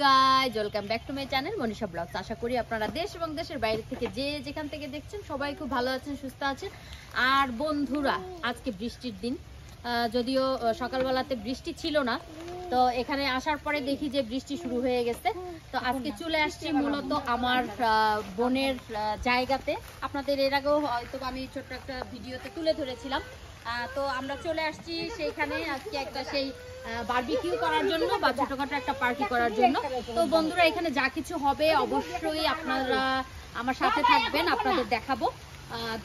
Guys, welcome back to my channel Manisha vlogs. আশা করি আপনারা দেশ এবং দেশের বাইরে থেকে যে যেখান থেকে দেখছেন সবাই খুব ভালো আছেন, সুস্থ আছেন। আর বন্ধুরা, আজকে বৃষ্টির দিন, যদিও সকালবেলাতে বৃষ্টি ছিল না, তো এখানে আসার পরে দেখি যে বৃষ্টি শুরু হয়ে গেছে। তো আজকে চলে আসছি মূলত আমার বোনের জায়গাতে। আপনাদের এর আগেও হয়তো আমি ছোট্ট একটা ভিডিওতে তুলে ধরেছিলাম। তো আমরা চলে আসছি সেইখানে আজকে একটা সেই বারবিকিউ করার জন্য বা ছোটখাটো একটা পার্টি করার জন্য। তো বন্ধুরা, এখানে যা কিছু হবে অবশ্যই আপনারা আমার সাথে থাকবেন, আপনাদের দেখাবো।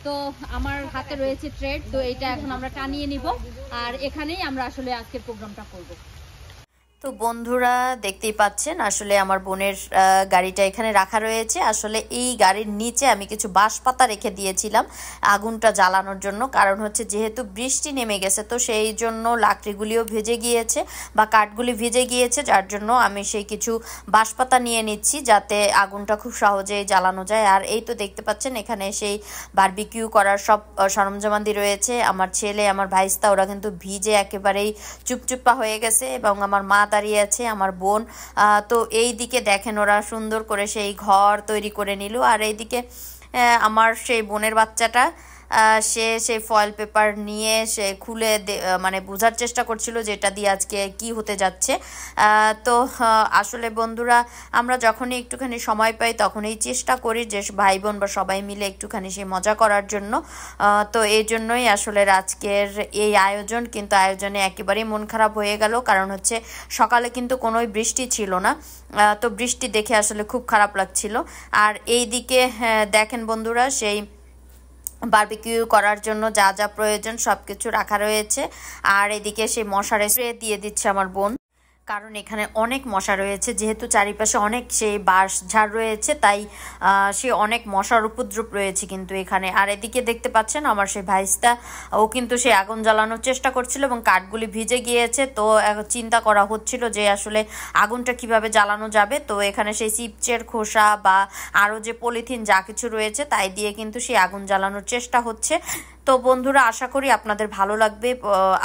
তো আমার হাতে রয়েছে ট্রেড, তো এটা এখন আমরা টানিয়ে নিব, আর এখানেই আমরা আসলে আজকের প্রোগ্রামটা করব। তো বন্ধুরা, দেখতেই পাচ্ছেন আসলে আমার বোনের গাড়িটা এখানে রাখা রয়েছে। আসলে এই গাড়ির নিচে আমি কিছু বাঁশ পাতা রেখে দিয়েছিলাম আগুনটা জ্বালানোর জন্য, কারণ হচ্ছে যেহেতু বৃষ্টি নেমে গেছে, তো সেই জন্য লাকড়িগুলিও ভিজে গিয়েছে বা কাঠগুলি ভিজে গিয়েছে, যার জন্য আমি সেই কিছু বাঁশ পাতা নিয়ে নিচ্ছি যাতে আগুনটা খুব সহজেই জ্বালানো যায়। আর এই তো দেখতে পাচ্ছেন এখানে সেই বারবিকিউ করার সব সরঞ্জামাদি রয়েছে। আমার ছেলে, আমার ভাইস্তা, ওরা কিন্তু ভিজে একেবারেই চুপচুপা হয়ে গেছে, এবং আমার মা দাঁড়িয়ে আছে, আমার বোন। তো এই দিকে দেখেন ওরা সুন্দর করে সেই ঘর তৈরি করে নিল। আর এইদিকে আমার সেই বোনের বাচ্চাটা সে সেই ফয়েল পেপার নিয়ে সে খুলে মানে বোঝার চেষ্টা করছিল যে এটা দিয়ে আজকে কি হতে যাচ্ছে। তো আসলে বন্ধুরা, আমরা যখনই একটুখানি সময় পাই তখনই চেষ্টা করি যে ভাই বোন বা সবাই মিলে একটুখানি সেই মজা করার জন্য। তো এই জন্যই আসলে আজকের এই আয়োজন, কিন্তু আয়োজনে একেবারেই মন খারাপ হয়ে গেল, কারণ হচ্ছে সকালে কিন্তু কোনোই বৃষ্টি ছিল না। তো বৃষ্টি দেখে আসলে খুব খারাপ লাগছিল। আর এই দিকে দেখেন বন্ধুরা, সেই বারবিকিউ করার জন্য যা যা প্রয়োজন সব কিছু রাখা রয়েছে। আর এদিকে সেই মশার স্প্রে দিয়ে দিচ্ছে আমার বোন, কারণ এখানে অনেক মশা রয়েছে, যেহেতু চারিপাশে অনেক সেই বাঁশ ঝাড় রয়েছে, তাই সে অনেক মশার উপদ্রব রয়েছে কিন্তু এখানে। আর এদিকে দেখতে পাচ্ছেন আমার সেই ভাইস্তা, ও কিন্তু সে আগুন জ্বালানোর চেষ্টা করছিল এবং কাঠগুলি ভিজে গিয়েছে। তো চিন্তা করা হচ্ছিল যে আসলে আগুনটা কিভাবে জ্বালানো যাবে। তো এখানে সেই চিপচের খোসা বা আরও যে পলিথিন যা কিছু রয়েছে তাই দিয়ে কিন্তু সেই আগুন জ্বালানোর চেষ্টা হচ্ছে। তো বন্ধুরা, আশা করি আপনাদের ভালো লাগবে,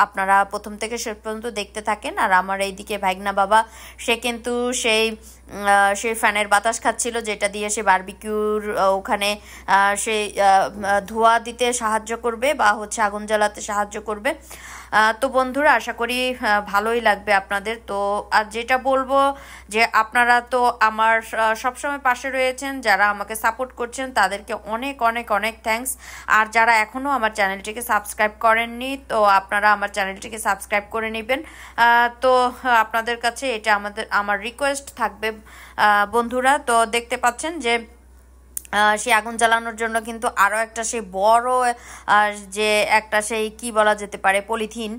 আপনারা প্রথম থেকে শেষ পর্যন্ত দেখতে থাকেন। আর আমার এইদিকে ভাগনা বাবা, সে কিন্তু সেই ফ্যানের বাতাস খাচ্ছিল, যেটা দিয়ে সে বারবিকিউর ওখানে সেই ধোঁয়া দিতে সাহায্য করবে বা হচ্ছে আগুন জ্বালাতে সাহায্য করবে। তো বন্ধুরা, আশা করি ভালোই লাগবে আপনাদের। তো আর যেটা বলবো যে আপনারা তো আমার সবসময় পাশে রয়েছেন, যারা আমাকে সাপোর্ট করছেন তাদেরকে অনেক অনেক অনেক থ্যাঙ্কস। আর যারা এখনও আমার চ্যানেলটিকে সাবস্ক্রাইব করেননি, তো আপনারা আমার চ্যানেলটিকে সাবস্ক্রাইব করে নেবেন। তো আপনাদের কাছে এটা আমার রিকোয়েস্ট থাকবে বন্ধুরা। তো দেখতে পাচ্ছেন যে সেই আগুন জ্বালানোর জন্য কিন্তু আরও একটা সেই বড় যে একটা সেই কি বলা যেতে পারে পলিথিন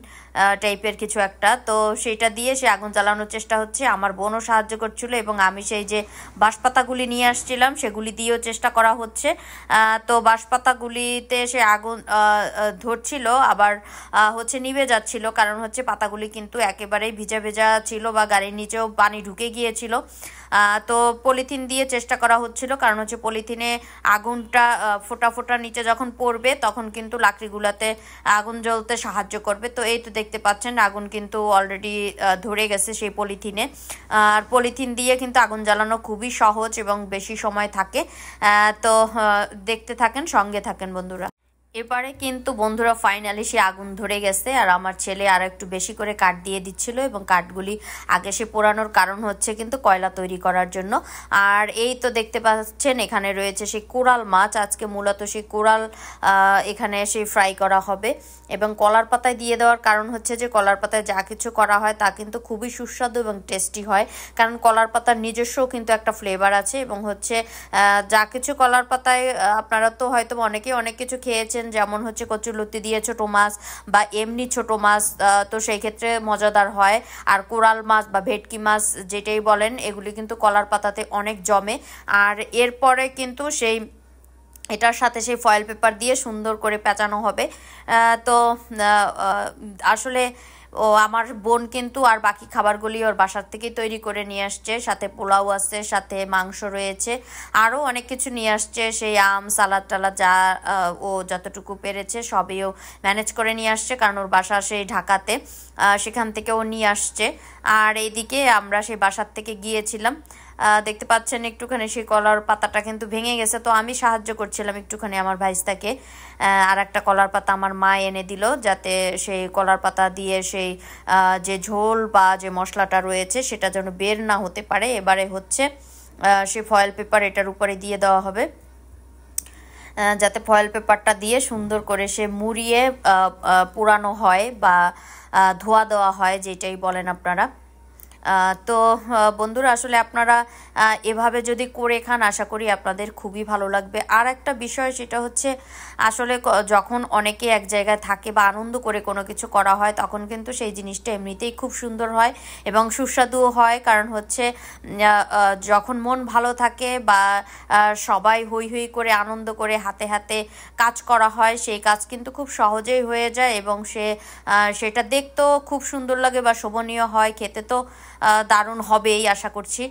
টাইপের কিছু একটা, তো সেইটা দিয়ে সে আগুন জ্বালানোর চেষ্টা হচ্ছে। আমার বোনও সাহায্য করছিল, এবং আমি সেই যে বাঁশপাতাগুলি নিয়ে আসছিলাম সেগুলি দিয়েও চেষ্টা করা হচ্ছে। তো বাঁশপাতাগুলিতে সে আগুন ধরছিল, আবার হচ্ছে নিভে যাচ্ছিল, কারণ হচ্ছে পাতাগুলি কিন্তু একেবারেই ভিজা ভেজা ছিল বা গাড়ির নিচেও পানি ঢুকে গিয়েছিল। তো পলিথিন দিয়ে চেষ্টা করা হচ্ছিল, কারণ হচ্ছে পলিথিনে আগুনটা ফোটা ফোটা নিচে যখন পড়বে তখন কিন্তু লাকড়িগুলোতে আগুন জ্বলতে সাহায্য করবে। তো এই তো দেখতে পাচ্ছেন আগুন কিন্তু অলরেডি ধরে গেছে সেই পলিথিনে। আর পলিথিন দিয়ে কিন্তু আগুন জ্বালানো খুবই সহজ এবং বেশি সময় থাকে। তো দেখতে থাকেন, সঙ্গে থাকেন বন্ধুরা। এবারে কিন্তু বন্ধুরা ফাইনালি সে আগুন ধরে গেছে, আর আমার ছেলে আর একটু বেশি করে কাঠ দিয়ে দিচ্ছিল, এবং কাঠগুলি আগে সে পোড়ানোর কারণ হচ্ছে কিন্তু কয়লা তৈরি করার জন্য। আর এই তো দেখতে পাচ্ছেন এখানে রয়েছে সেই কোরাল মাছ। আজকে মূলত সেই কোরাল এখানে সেই ফ্রাই করা হবে, এবং কলার পাতায় দিয়ে দেওয়ার কারণ হচ্ছে যে কলার পাতায় যা কিছু করা হয় তা কিন্তু খুবই সুস্বাদু এবং টেস্টি হয়, কারণ কলার পাতার নিজস্ব কিন্তু একটা ফ্লেভার আছে। এবং হচ্ছে যা কিছু কলার পাতায় আপনারা তো হয়তো অনেকেই অনেক কিছু খেয়েছেন, যেমন হচ্ছে কচুলতি দিয়ে ছোট মাছ বা এমনি ছোট মাছ, তো সেই ক্ষেত্রে মজাদার হয়। আর কোরাল মাছ বা ভেটকি মাছ যেটাই বলেন, এগুলি কিন্তু কলার পাতাতে অনেক জমে। আর এরপরে কিন্তু সেই এটার সাথে সেই ফয়েল পেপার দিয়ে সুন্দর করে পেঁচানো হবে। তো আসলে আমার বোন কিন্তু আর বাকি খাবারগুলি ওর বাসার থেকেই তৈরি করে নিয়ে আসছে, সাথে পোলাও আছে, সাথে মাংস রয়েছে, আরও অনেক কিছু নিয়ে আসছে, সেই আম সালাদ টালাদ যা ও যতটুকু পেরেছে সবই ও ম্যানেজ করে নিয়ে আসছে, কারণ ওর বাসা সেই ঢাকাতে, সেখান থেকে ও নিয়ে আসছে। আর এইদিকে আমরা সেই বাসার থেকে গিয়েছিলাম, দেখতে পাচ্ছেন একটুখানি সেই কলার পাতাটা কিন্তু ভেঙে গেছে, তো আমি সাহায্য করছিলাম একটুখানি আমার ভাইস্তাকে। আর একটা কলার পাতা আমার মা এনে দিল, যাতে সেই কলার পাতা দিয়ে সেই যে ঝোল বা যে মশলাটা রয়েছে সেটা যেন বের না হতে পারে। এবারে হচ্ছে সে ফয়েল পেপার এটার উপরে দিয়ে দেওয়া হবে, যাতে ফয়েল পেপারটা দিয়ে সুন্দর করে সে মুড়িয়ে পোড়ানো হয় বা ধোয়া দেওয়া হয়, যেটাই বলেন আপনারা। তো বন্ধুরা আসলে আপনারা এভাবে যদি করে খান আশা করি আপনাদের খুবই ভালো লাগবে। আর একটা বিষয় সেটা হচ্ছে আসলে যখন অনেকে এক জায়গায় থাকে বা আনন্দ করে কোনো কিছু করা হয় তখন কিন্তু সেই জিনিসটা এমনিতেই খুব সুন্দর হয় এবং সুস্বাদুও হয়। কারণ হচ্ছে যখন মন ভালো থাকে বা সবাই হই হই করে আনন্দ করে হাতে হাতে কাজ করা হয়, সেই কাজ কিন্তু খুব সহজেই হয়ে যায় এবং সেটা দেখতেও খুব সুন্দর লাগে বা শোভনীয় হয়, খেতে তো দারুণ হবেই আশা করছি।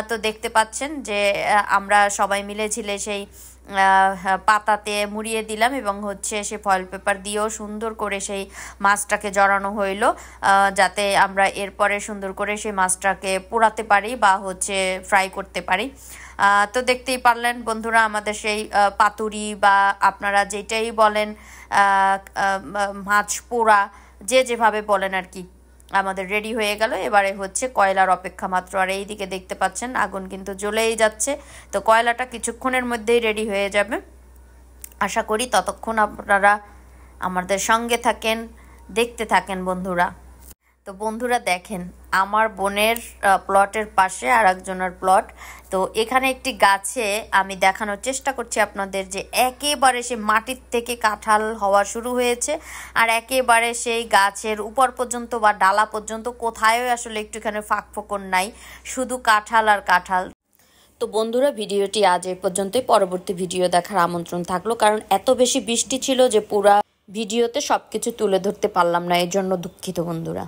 তো দেখতে পাচ্ছেন যে আমরা সবাই মিলে ঝিলে সেই পাতাতে মুড়িয়ে দিলাম এবং হচ্ছে সে ফয়েল পেপার দিয়েও সুন্দর করে সেই মাছটাকে জড়ানো হইল, যাতে আমরা এরপরে সুন্দর করে সেই মাছটাকে পোড়াতে পারি বা হচ্ছে ফ্রাই করতে পারি। তো দেখতেই পারলেন বন্ধুরা আমাদের সেই পাতুরি বা আপনারা যেটাই বলেন মাছ পোড়া, যে যেভাবে বলেন আর কি, আমাদের রেডি হয়ে গেল। এবারে হচ্ছে কয়লার অপেক্ষা মাত্র। আর এই দিকে দেখতে পাচ্ছেন আগুন কিন্তু জ্বলেই যাচ্ছে, তো কয়লাটা কিছুক্ষণের মধ্যেই রেডি হয়ে যাবে আশা করি। ততক্ষণ আপনারা আমাদের সঙ্গে থাকেন, দেখতে থাকেন বন্ধুরা। তো বন্ধুরা দেখেন আমার বোনের প্লটের পাশে আর একজনের প্লট, তো এখানে একটি গাছে আমি দেখানোর চেষ্টা করছি আপনাদের যে একেবারে সে মাটির থেকে কাঁঠাল হওয়া শুরু হয়েছে আর একেবারে সেই গাছের উপর পর্যন্ত বা ডালা পর্যন্ত কোথায়ও আসলে একটুখানি ফাঁক ফোকর নাই, শুধু কাঁঠাল আর কাঁঠাল। তো বন্ধুরা ভিডিওটি আজ এই পর্যন্তই, পরবর্তী ভিডিও দেখার আমন্ত্রণ থাকলো, কারণ এত বেশি বৃষ্টি ছিল যে পুরা ভিডিওতে সবকিছু তুলে ধরতে পারলাম না, এর জন্য দুঃখিত বন্ধুরা।